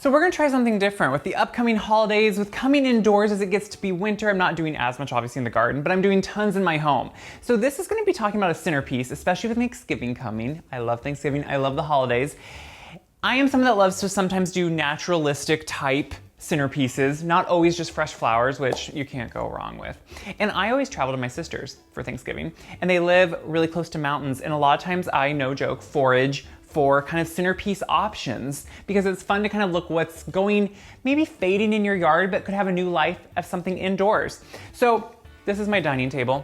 So we're gonna try something different with the upcoming holidays, with coming indoors as it gets to be winter. I'm not doing as much obviously in the garden, but I'm doing tons in my home. So this is gonna be talking about a centerpiece, especially with Thanksgiving coming. I love Thanksgiving, I love the holidays. I am someone that loves to sometimes do naturalistic type centerpieces, not always just fresh flowers, which you can't go wrong with. And I always travel to my sister's for Thanksgiving, and they live really close to mountains, and a lot of times I, no joke, forage for kind of centerpiece options because it's fun to kind of look what's going, maybe fading in your yard, but could have a new life as something indoors. So this is my dining table.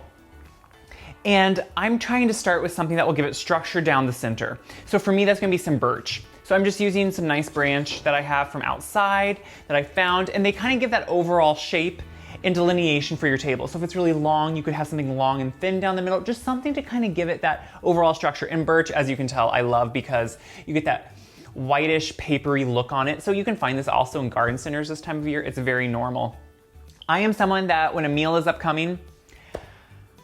And I'm trying to start with something that will give it structure down the center. So for me, that's gonna be some birch. So I'm just using some nice branch that I have from outside that I found, and they kind of give that overall shape and delineation for your table. So if it's really long, you could have something long and thin down the middle, just something to kind of give it that overall structure. And birch, as you can tell, I love because you get that whitish, papery look on it. So you can find this also in garden centers this time of year. It's very normal. I am someone that when a meal is upcoming,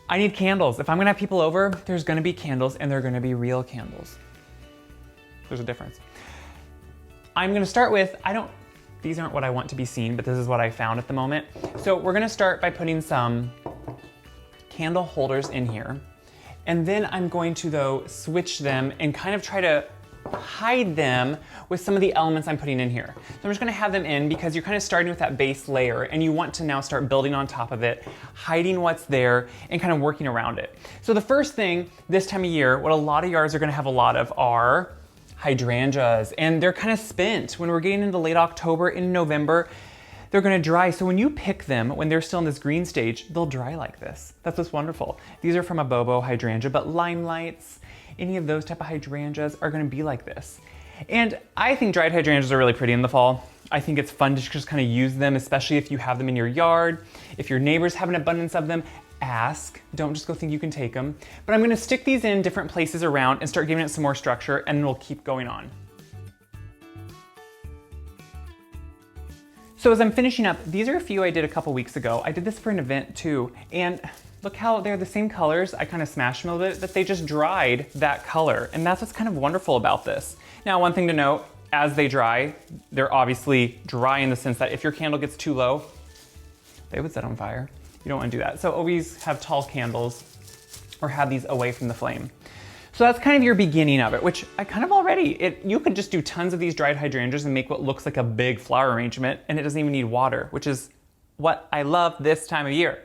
I need candles. If I'm gonna have people over, there's gonna be candles, and they're gonna be real candles. There's a difference. I'm gonna start with, these aren't what I want to be seen, but this is what I found at the moment. So we're gonna start by putting some candle holders in here. And then I'm going to, though, switch them and kind of try to hide them with some of the elements I'm putting in here. So I'm just gonna have them in because you're kind of starting with that base layer and you want to now start building on top of it, hiding what's there and kind of working around it. So the first thing this time of year, what a lot of yards are gonna have a lot of are hydrangeas, and they're kind of spent. When we're getting into late October, in November, they're gonna dry. So when you pick them, when they're still in this green stage, they'll dry like this. That's what's wonderful. These are from a Bobo hydrangea, but limelights, any of those type of hydrangeas are gonna be like this. And I think dried hydrangeas are really pretty in the fall. I think it's fun to just kind of use them, especially if you have them in your yard. If your neighbors have an abundance of them, ask. Don't just go think you can take them. But I'm gonna stick these in different places around and start giving it some more structure, and then we'll keep going on. So as I'm finishing up, these are a few I did a couple weeks ago. I did this for an event too, and look how they're the same colors. I kind of smashed them a little bit, but they just dried that color, and that's what's kind of wonderful about this. Now, one thing to note, as they dry, they're obviously dry in the sense that if your candle gets too low, they would set on fire. You don't want to do that. So always have tall candles or have these away from the flame. So that's kind of your beginning of it, which I kind of already, you could just do tons of these dried hydrangeas and make what looks like a big flower arrangement, and it doesn't even need water, which is what I love this time of year.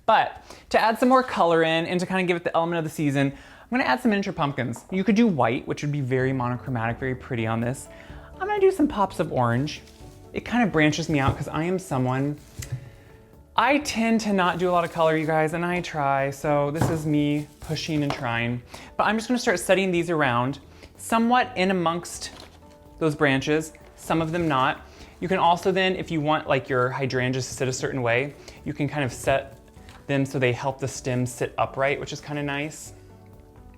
But to add some more color in and to kind of give it the element of the season, I'm gonna add some miniature pumpkins. You could do white, which would be very monochromatic, very pretty on this. I'm gonna do some pops of orange. It kind of branches me out because I am someone, I tend to not do a lot of color, you guys, and I try, so this is me pushing and trying. But I'm just gonna start setting these around, somewhat in amongst those branches, some of them not. You can also then, if you want like your hydrangeas to sit a certain way, you can kind of set them so they help the stems sit upright, which is kind of nice,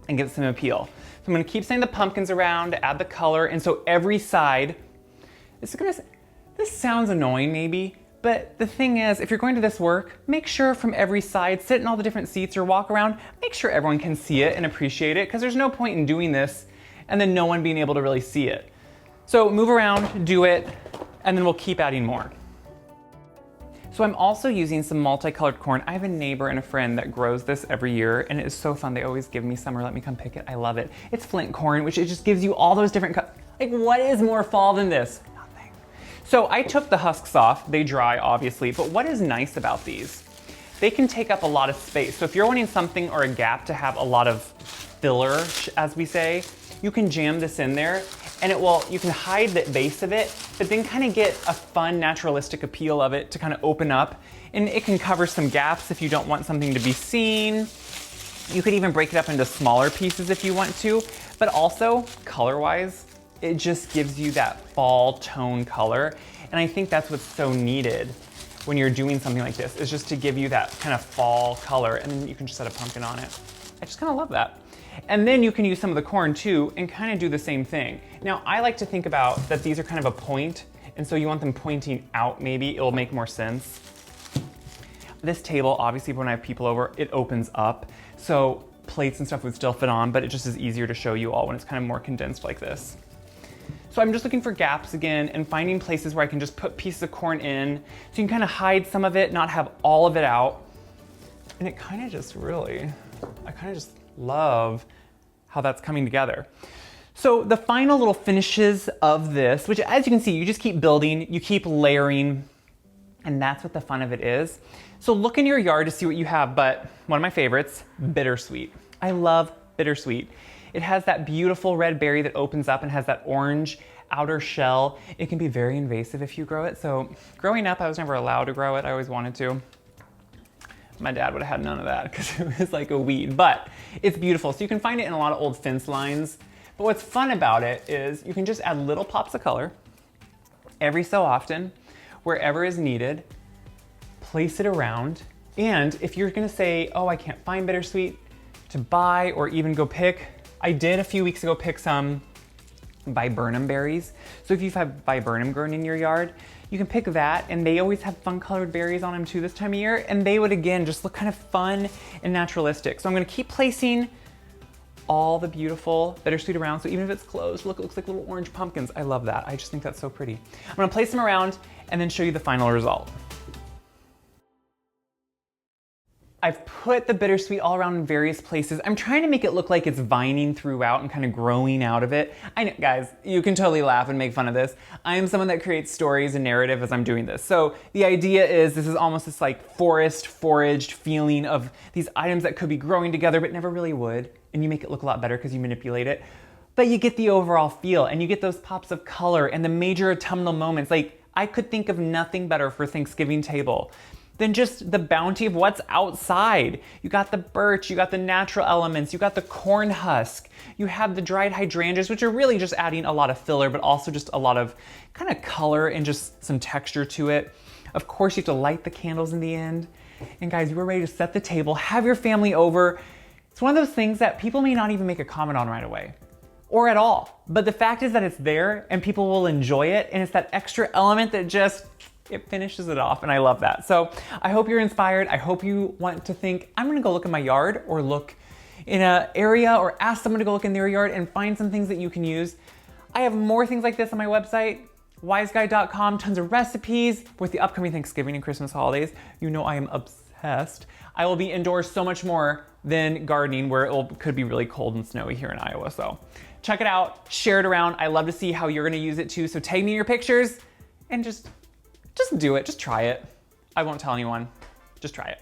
and get some appeal. So I'm gonna keep setting the pumpkins around, add the color, and so every side, this sounds annoying maybe, but the thing is, if you're going to this work, make sure from every side, sit in all the different seats or walk around, make sure everyone can see it and appreciate it, because there's no point in doing this and then no one being able to really see it. So move around, do it, and then we'll keep adding more. So I'm also using some multicolored corn. I have a neighbor and a friend that grows this every year, and it is so fun. They always give me some or let me come pick it. I love it. It's flint corn, which it just gives you all those different like, what is more fall than this? Nothing. So I took the husks off. They dry, obviously, but what is nice about these? They can take up a lot of space. So if you're wanting something or a gap to have a lot of filler, as we say, you can jam this in there, and you can hide the base of it, but then kind of get a fun naturalistic appeal of it to kind of open up. And it can cover some gaps if you don't want something to be seen. You could even break it up into smaller pieces if you want to, but also color-wise, it just gives you that fall tone color. And I think that's what's so needed when you're doing something like this, is just to give you that kind of fall color, and then you can just set a pumpkin on it. I just kind of love that. And then you can use some of the corn too and kind of do the same thing. Now, I like to think about that these are kind of a point, and so you want them pointing out maybe, it'll make more sense. This table, obviously when I have people over, it opens up, so plates and stuff would still fit on, but it just is easier to show you all when it's kind of more condensed like this. So I'm just looking for gaps again and finding places where I can just put pieces of corn in so you can kind of hide some of it, not have all of it out. And it kind of just really, I kind of just love how that's coming together. So the final little finishes of this, which as you can see, you just keep building, you keep layering, and that's what the fun of it is. So look in your yard to see what you have, but one of my favorites, Bittersweet. I love Bittersweet. It has that beautiful red berry that opens up and has that orange outer shell. It can be very invasive if you grow it. So growing up, I was never allowed to grow it. I always wanted to. My dad would have had none of that because it was like a weed, but it's beautiful. So you can find it in a lot of old fence lines. But what's fun about it is you can just add little pops of color every so often, wherever is needed, place it around. And if you're gonna say, oh, I can't find Bittersweet to buy or even go pick, I did a few weeks ago pick some viburnum berries. So if you have viburnum growing in your yard, you can pick that, and they always have fun colored berries on them too this time of year, and they would again just look kind of fun and naturalistic. So I'm gonna keep placing all the beautiful Bittersweet around, so even if it's closed, look, it looks like little orange pumpkins. I love that. I just think that's so pretty. I'm gonna place them around and then show you the final result. I've put the Bittersweet all around in various places. I'm trying to make it look like it's vining throughout and kind of growing out of it. I know, guys, you can totally laugh and make fun of this. I am someone that creates stories and narrative as I'm doing this. So the idea is this is almost this like foraged feeling of these items that could be growing together but never really would. And you make it look a lot better because you manipulate it. But you get the overall feel and you get those pops of color and the major autumnal moments. Like, I could think of nothing better for Thanksgiving table than just the bounty of what's outside. You got the birch, you got the natural elements, you got the corn husk, you have the dried hydrangeas, which are really just adding a lot of filler, but also just a lot of kind of color and just some texture to it. Of course, you have to light the candles in the end. And guys, you are ready to set the table, have your family over. It's one of those things that people may not even make a comment on right away, or at all. But the fact is that it's there and people will enjoy it, and it's that extra element that just, it finishes it off, and I love that. So I hope you're inspired. I hope you want to think, I'm gonna go look in my yard or look in an area or ask someone to go look in their yard and find some things that you can use. I have more things like this on my website, wiseguy.com, tons of recipes with the upcoming Thanksgiving and Christmas holidays. You know I am obsessed. I will be indoors so much more than gardening, where it could be really cold and snowy here in Iowa. So check it out, share it around. I love to see how you're gonna use it too. So tag me in your pictures and just do it, just try it. I won't tell anyone, just try it.